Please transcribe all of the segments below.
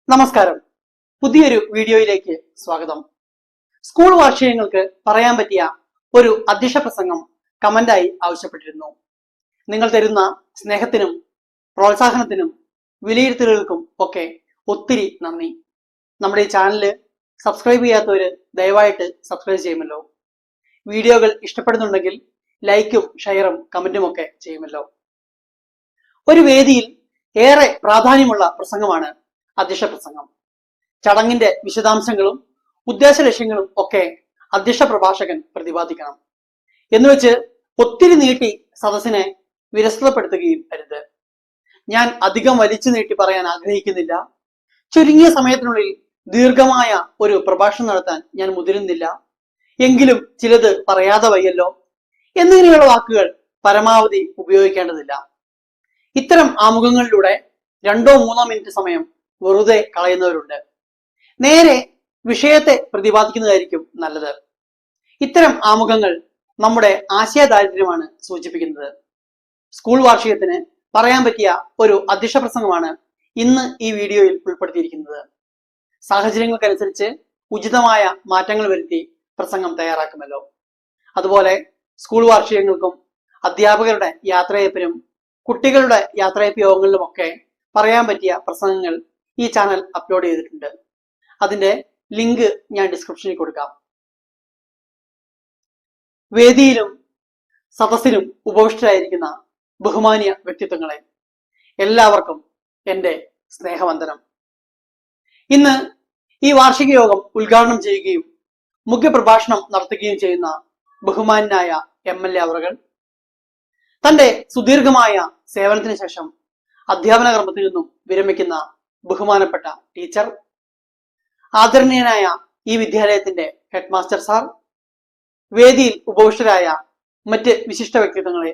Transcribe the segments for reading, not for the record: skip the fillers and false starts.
നമസ്കാരം. പുതിയൊരു വീഡിയോയിലേക്ക് സ്വാഗതം. സ്കൂൾ വാർഷികങ്ങൾക്ക് പറയാൻ പറ്റിയ ഒരു അധ്യക്ഷ പ്രസംഗം കമന്റായി ആവശ്യപ്പെട്ടിരുന്നു. നിങ്ങൾ തരുന്ന സ്നേഹത്തിനും പ്രോത്സാഹനത്തിനും വിലയിരുത്തലുകൾക്കും ഒക്കെ ഒത്തിരി നന്ദി. നമ്മുടെ ഈ ചാനല് സബ്സ്ക്രൈബ് ചെയ്യാത്തവര് ദയവായിട്ട് സബ്സ്ക്രൈബ് ചെയ്യുമല്ലോ. വീഡിയോകൾ ഇഷ്ടപ്പെടുന്നുണ്ടെങ്കിൽ ലൈക്കും ഷെയറും കമന്റും ഒക്കെ ചെയ്യുമല്ലോ. ഒരു വേദിയിൽ ഏറെ പ്രാധാന്യമുള്ള പ്രസംഗമാണ് അധ്യക്ഷ പ്രസംഗം. ചടങ്ങിന്റെ വിശദാംശങ്ങളും ഉദ്ദേശ ലക്ഷ്യങ്ങളും ഒക്കെ അധ്യക്ഷ പ്രഭാഷകൻ പ്രതിപാദിക്കണം. എന്നുവെച്ച് ഒത്തിരി നീട്ടി സദസ്സിനെ വിരസതപ്പെടുത്തുകയും അരുത്. ഞാൻ അധികം വലിച്ചു നീട്ടി പറയാൻ ആഗ്രഹിക്കുന്നില്ല. ചുരുങ്ങിയ സമയത്തിനുള്ളിൽ ദീർഘമായ ഒരു പ്രഭാഷണം നടത്താൻ ഞാൻ മുതിരുന്നില്ല. എങ്കിലും ചിലത് പറയാതെ വയ്യല്ലോ എന്നിങ്ങനെയുള്ള വാക്കുകൾ പരമാവധി ഉപയോഗിക്കേണ്ടതില്ല. ഇത്തരം ആമുഖങ്ങളിലൂടെ 2-3 മിനിറ്റ് സമയം വെറുതെ കളയുന്നവരുണ്ട്. നേരെ വിഷയത്തെ പ്രതിപാദിക്കുന്നതായിരിക്കും നല്ലത്. ഇത്തരം ആമുഖങ്ങൾ നമ്മുടെ ആശയദാരിദ്ര്യമാണ് സൂചിപ്പിക്കുന്നത്. സ്കൂൾ വാർഷികത്തിന് പറയാൻ പറ്റിയ ഒരു അധ്യക്ഷ പ്രസംഗമാണ് ഇന്ന് ഈ വീഡിയോയിൽ ഉൾപ്പെടുത്തിയിരിക്കുന്നത്. സാഹചര്യങ്ങൾക്കനുസരിച്ച് ഉചിതമായ മാറ്റങ്ങൾ വരുത്തി പ്രസംഗം തയ്യാറാക്കുമല്ലോ. അതുപോലെ സ്കൂൾ വാർഷികങ്ങൾക്കും അധ്യാപകരുടെ യാത്രയപ്പിനും കുട്ടികളുടെ യാത്രയപ്പ് യോഗങ്ങളിലുമൊക്കെ പറയാൻ പറ്റിയ പ്രസംഗങ്ങൾ ഈ ചാനൽ അപ്ലോഡ് ചെയ്തിട്ടുണ്ട്. അതിന്റെ ലിങ്ക് ഞാൻ ഡിസ്ക്രിപ്ഷനിൽ കൊടുക്കാം. വേദിയിലും സദസ്സിലും ഉപവിഷ്ടരായിരിക്കുന്ന ബഹുമാന്യ വ്യക്തിത്വങ്ങളെ എല്ലാവർക്കും എൻ്റെ സ്നേഹവന്ദനം. ഇന്ന് ഈ വാർഷിക യോഗം ഉദ്ഘാടനം ചെയ്യുകയും മുഖ്യപ്രഭാഷണം നടത്തുകയും ചെയ്യുന്ന ബഹുമാന്യനായ MLA അവറുകൾ തന്റെ സുദീർഘമായ സേവനത്തിന് ശേഷം അധ്യാപന ക്രമത്തിൽ നിന്നും വിരമിക്കുന്ന ബഹുമാനപ്പെട്ട ടീച്ചർ, ആദരണീയനായ ഈ വിദ്യാലയത്തിന്റെ ഹെഡ് മാസ്റ്റർ സാർ, വേദിയിൽ ഉപവിഷ്ടരായ മറ്റ് വിശിഷ്ട വ്യക്തിത്വങ്ങളെ,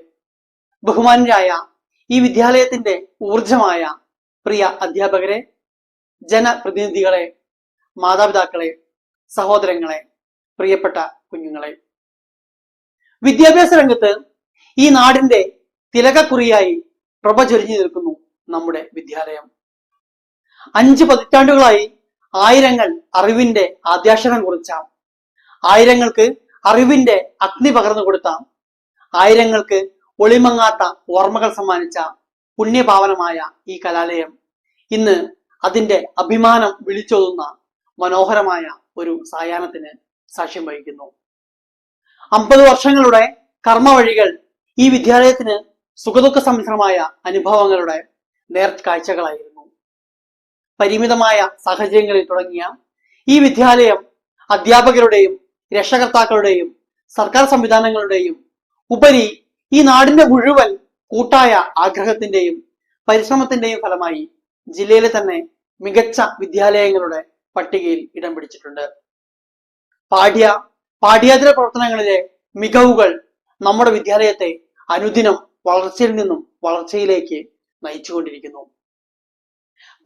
ബഹുമാന്യരായ ഈ വിദ്യാലയത്തിന്റെ ഊർജമായ പ്രിയ അധ്യാപകരെ, ജനപ്രതിനിധികളെ, മാതാപിതാക്കളെ, സഹോദരങ്ങളെ, പ്രിയപ്പെട്ട കുഞ്ഞുങ്ങളെ, വിദ്യാഭ്യാസ രംഗത്ത് ഈ നാടിന്റെ തിലകക്കുറിയായി പ്രഭ ചൊരിഞ്ഞു നിൽക്കുന്നു നമ്മുടെ വിദ്യാലയം. 5 പതിറ്റാണ്ടുകളായി ആയിരങ്ങൾ അറിവിന്റെ ആദ്യാക്ഷരം കുറിച്ച, ആയിരങ്ങൾക്ക് അറിവിന്റെ അഗ്നി പകർന്നു കൊടുത്ത, ആയിരങ്ങൾക്ക് ഒളിമങ്ങാത്ത ഓർമ്മകൾ സമ്മാനിച്ച പുണ്യപാവനമായ ഈ കലാലയം ഇന്ന് അതിന്റെ അഭിമാനം വിളിച്ചോതുന്ന മനോഹരമായ ഒരു സായാഹ്നത്തിന് സാക്ഷ്യം വഹിക്കുന്നു. 50 വർഷങ്ങളുടെ കർമ്മവഴികൾ ഈ വിദ്യാലയത്തിന് സുഖദുഃഖ സമ്മിശ്രമായ അനുഭവങ്ങളുടെ നേർക്കാഴ്ചകളായിരുന്നു. പരിമിതമായ സാഹചര്യങ്ങളിൽ തുടങ്ങിയ ഈ വിദ്യാലയം അധ്യാപകരുടെയും രക്ഷകർത്താക്കളുടെയും സർക്കാർ സംവിധാനങ്ങളുടെയും ഉപരി ഈ നാടിന്റെ മുഴുവൻ കൂട്ടായ ആഗ്രഹത്തിന്റെയും പരിശ്രമത്തിന്റെയും ഫലമായി ജില്ലയിലെ തന്നെ മികച്ച വിദ്യാലയങ്ങളുടെ പട്ടികയിൽ ഇടം പിടിച്ചിട്ടുണ്ട്. പാഠ്യേതര പ്രവർത്തനങ്ങളിലെ മികവുകൾ നമ്മുടെ വിദ്യാലയത്തെ അനുദിനം വളർച്ചയിൽ നിന്നും വളർച്ചയിലേക്ക് നയിച്ചുകൊണ്ടിരിക്കുന്നു.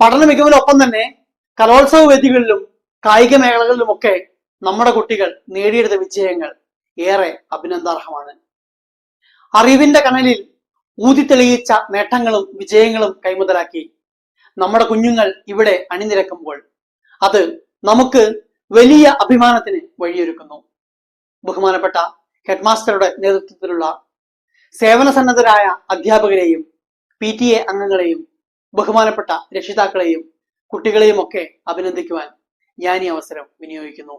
പഠന മികവിനൊപ്പം തന്നെ കലോത്സവ വേദികളിലും കായിക മേഖലകളിലുമൊക്കെ നമ്മുടെ കുട്ടികൾ നേടിയെടുത്ത വിജയങ്ങൾ ഏറെ അഭിനന്ദാർഹമാണ്. അറിവിന്റെ കനലിൽ ഊതിത്തെളിയിച്ച നേട്ടങ്ങളും വിജയങ്ങളും കൈമുതലാക്കി നമ്മുടെ കുഞ്ഞുങ്ങൾ ഇവിടെ അണിനിരക്കുമ്പോൾ അത് നമുക്ക് വലിയ അഭിമാനത്തിന് വഴിയൊരുക്കുന്നു. ബഹുമാനപ്പെട്ട ഹെഡ് മാസ്റ്ററുടെ നേതൃത്വത്തിലുള്ള സേവന സന്നദ്ധരായ അധ്യാപകരെയും PTA അംഗങ്ങളെയും ബഹുമാനപ്പെട്ട രക്ഷിതാക്കളെയും കുട്ടികളെയും ഒക്കെ അഭിനന്ദിക്കുവാൻ ഞാൻ ഈ അവസരം വിനിയോഗിക്കുന്നു.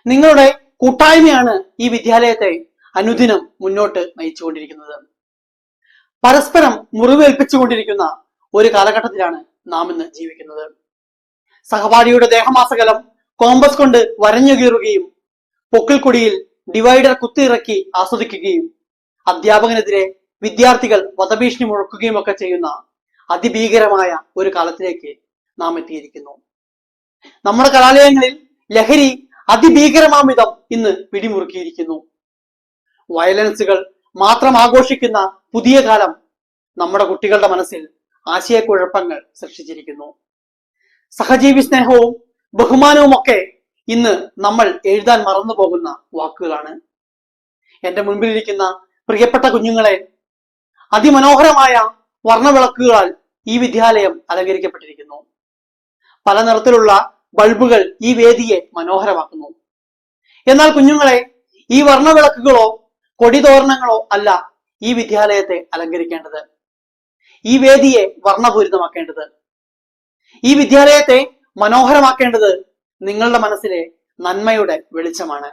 നിങ്ങളുടെ കൂട്ടായ്മയാണ് ഈ വിദ്യാലയത്തെ അനുദിനം മുന്നോട്ട് നയിച്ചുകൊണ്ടിരിക്കുന്നത്. പരസ്പരം മുറിവേൽപ്പിച്ചുകൊണ്ടിരിക്കുന്ന ഒരു കാലഘട്ടത്തിലാണ് നാം ഇന്ന് ജീവിക്കുന്നത്. സഹപാഠിയുടെ ദേഹമാസകലം കോമ്പസ് കൊണ്ട് വരഞ്ഞു കീറുകയും പൊക്കിൾക്കൊടിയിൽ ഡിവൈഡർ കുത്തിയിറക്കി ആസ്വദിക്കുകയും അധ്യാപകനെതിരെ വിദ്യാർത്ഥികൾ വധഭീഷണി മുഴക്കുകയും ഒക്കെ ചെയ്യുന്ന അതിഭീകരമായ ഒരു കാലത്തിലേക്ക് നാം എത്തിയിരിക്കുന്നു. നമ്മുടെ കലാലയങ്ങളിൽ ലഹരി അതിഭീകരമാമിതം ഇന്ന് പിടിമുറുക്കിയിരിക്കുന്നു. വയലൻസുകൾ മാത്രം ആഘോഷിക്കുന്ന പുതിയ കാലം നമ്മുടെ കുട്ടികളുടെ മനസ്സിൽ ആശയക്കുഴപ്പങ്ങൾ സൃഷ്ടിച്ചിരിക്കുന്നു. സഹജീവി സ്നേഹവും ബഹുമാനവും ഒക്കെ ഇന്ന് നമ്മൾ എഴുതാൻ മറന്നു പോകുന്ന വാക്കുകളാണ്. എന്റെ മുൻപിലിരിക്കുന്ന പ്രിയപ്പെട്ട കുഞ്ഞുങ്ങളെ, അതിമനോഹരമായ വർണ്ണവിളക്കുകളാൽ ഈ വിദ്യാലയം അലങ്കരിക്കപ്പെട്ടിരിക്കുന്നു. പല നിറത്തിലുള്ള ബൾബുകൾ ഈ വേദിയെ മനോഹരമാക്കുന്നു. എന്നാൽ കുഞ്ഞുങ്ങളെ, ഈ വർണ്ണവിളക്കുകളോ കൊടിതോരണങ്ങളോ അല്ല ഈ വിദ്യാലയത്തെ അലങ്കരിക്കേണ്ടത്, ഈ വേദിയെ വർണ്ണപൂരിതമാക്കേണ്ടത്. ഈ വിദ്യാലയത്തെ മനോഹരമാക്കേണ്ടത് നിങ്ങളുടെ മനസ്സിലെ നന്മയുടെ വെളിച്ചമാണ്.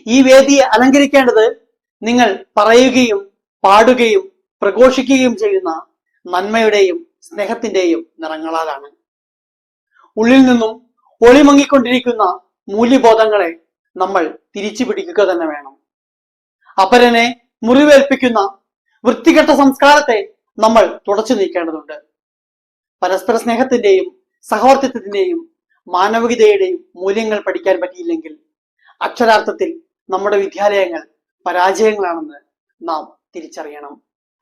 ഈ വേദിയെ അലങ്കരിക്കേണ്ടത് നിങ്ങൾ പറയുകയും പാടുകയും പ്രഘോഷിക്കുകയും ചെയ്യുന്ന നന്മയുടെയും സ്നേഹത്തിന്റെയും നിറങ്ങളാലാണ്. ഉള്ളിൽ നിന്നും ഒളിമങ്ങിക്കൊണ്ടിരിക്കുന്ന മൂല്യബോധങ്ങളെ നമ്മൾ തിരിച്ചു പിടിക്കുക തന്നെ വേണം. അപരനെ മുറിവേൽപ്പിക്കുന്ന വൃത്തികെട്ട സംസ്കാരത്തെ നമ്മൾ തുടച്ചു നീക്കേണ്ടതുണ്ട്. പരസ്പര സ്നേഹത്തിന്റെയും സഹവർത്തിത്വത്തിന്റെയും മാനവികതയുടെയും മൂല്യങ്ങൾ പഠിക്കാൻ പറ്റിയില്ലെങ്കിൽ അക്ഷരാർത്ഥത്തിൽ നമ്മുടെ വിദ്യാലയങ്ങൾ പരാജയങ്ങളാണെന്ന് നാം തിരിച്ചറിയണം.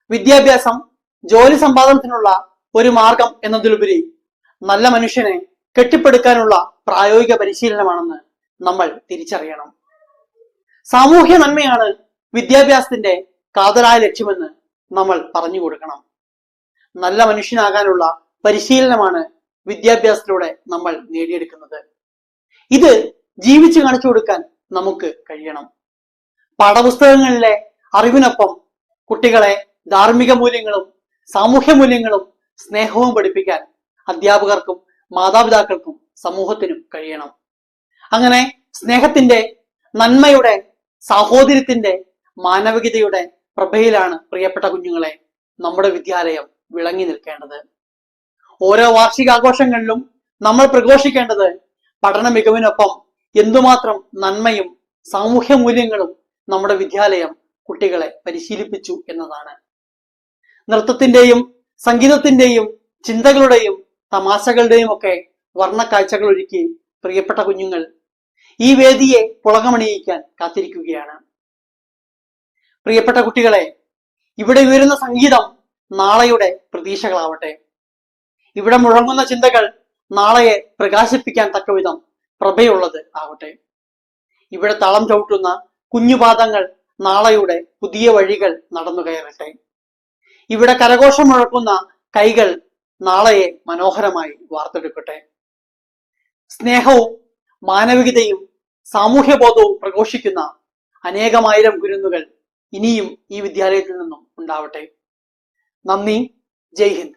വിദ്യാഭ്യാസം ജോലി സമ്പാദനത്തിനുള്ള ഒരു മാർഗം എന്നതിലുപരി നല്ല മനുഷ്യനെ കെട്ടിപ്പടുക്കാനുള്ള പ്രായോഗിക പരിശീലനമാണെന്ന് നമ്മൾ തിരിച്ചറിയണം. സാമൂഹ്യ നന്മയാണ് വിദ്യാഭ്യാസത്തിന്റെ കാതലായ ലക്ഷ്യമെന്ന് നമ്മൾ പറഞ്ഞു കൊടുക്കണം. നല്ല മനുഷ്യനാകാനുള്ള പരിശീലനമാണ് വിദ്യാഭ്യാസത്തിലൂടെ നമ്മൾ നേടിയെടുക്കുന്നത്. ഇത് ജീവിച്ചു കാണിച്ചു കൊടുക്കാൻ നമുക്ക് കഴിയണം. പാഠപുസ്തകങ്ങളിലെ അറിവിനൊപ്പം കുട്ടികളെ ധാർമ്മിക മൂല്യങ്ങളും സാമൂഹ്യ മൂല്യങ്ങളും സ്നേഹവും പഠിപ്പിക്കാൻ അധ്യാപകർക്കും മാതാപിതാക്കൾക്കും സമൂഹത്തിനും കഴിയണം. അങ്ങനെ സ്നേഹത്തിന്റെ, നന്മയുടെ, സാഹോദര്യത്തിന്റെ, മാനവികതയുടെ പ്രഭയിലാണ് പ്രിയപ്പെട്ട കുഞ്ഞുങ്ങളെ നമ്മുടെ വിദ്യാലയം വിളങ്ങി നിൽക്കേണ്ടത്. ഓരോ വാർഷികാഘോഷങ്ങളിലും നമ്മൾ പ്രഘോഷിക്കേണ്ടത് പഠന മികവിനൊപ്പം എന്തുമാത്രം നന്മയും സാമൂഹ്യ മൂല്യങ്ങളും നമ്മുടെ വിദ്യാലയം കുട്ടികളെ പരിശീലിപ്പിച്ചു എന്നതാണ്. നൃത്തത്തിന്റെയും സംഗീതത്തിന്റെയും ചിന്തകളുടെയും തമാശകളുടെയും ഒക്കെ വർണ്ണ കാഴ്ചകൾ ഒരുക്കി പ്രിയപ്പെട്ട കുഞ്ഞുങ്ങൾ ഈ വേദിയെ പുളകമണിയിക്കാൻ കാത്തിരിക്കുകയാണ്. പ്രിയപ്പെട്ട കുട്ടികളെ, ഇവിടെ ഉയരുന്ന സംഗീതം നാളെയുടെ പ്രതീക്ഷകളാവട്ടെ. ഇവിടെ മുഴങ്ങുന്ന ചിന്തകൾ നാളെയെ പ്രകാശിപ്പിക്കാൻ തക്കവിധം പ്രഭയുള്ളത് ആവട്ടെ. ഇവിടെ തളം ചവിട്ടുന്ന കുഞ്ഞുപാദങ്ങൾ നാളെയുടെ പുതിയ വഴികൾ നടന്നു കയറട്ടെ. ഇവിടെ കരഘോഷം മുഴക്കുന്ന കൈകൾ നാളെയെ മനോഹരമായി വാർത്തെടുക്കട്ടെ. സ്നേഹവും മാനവികതയും സാമൂഹ്യബോധവും പ്രഘോഷിക്കുന്ന അനേകമായിരം കുരുന്നുകൾ ഇനിയും ഈ വിദ്യാലയത്തിൽ നിന്നും ഉണ്ടാവട്ടെ. നന്ദി. ജയ് ഹിന്ദ്.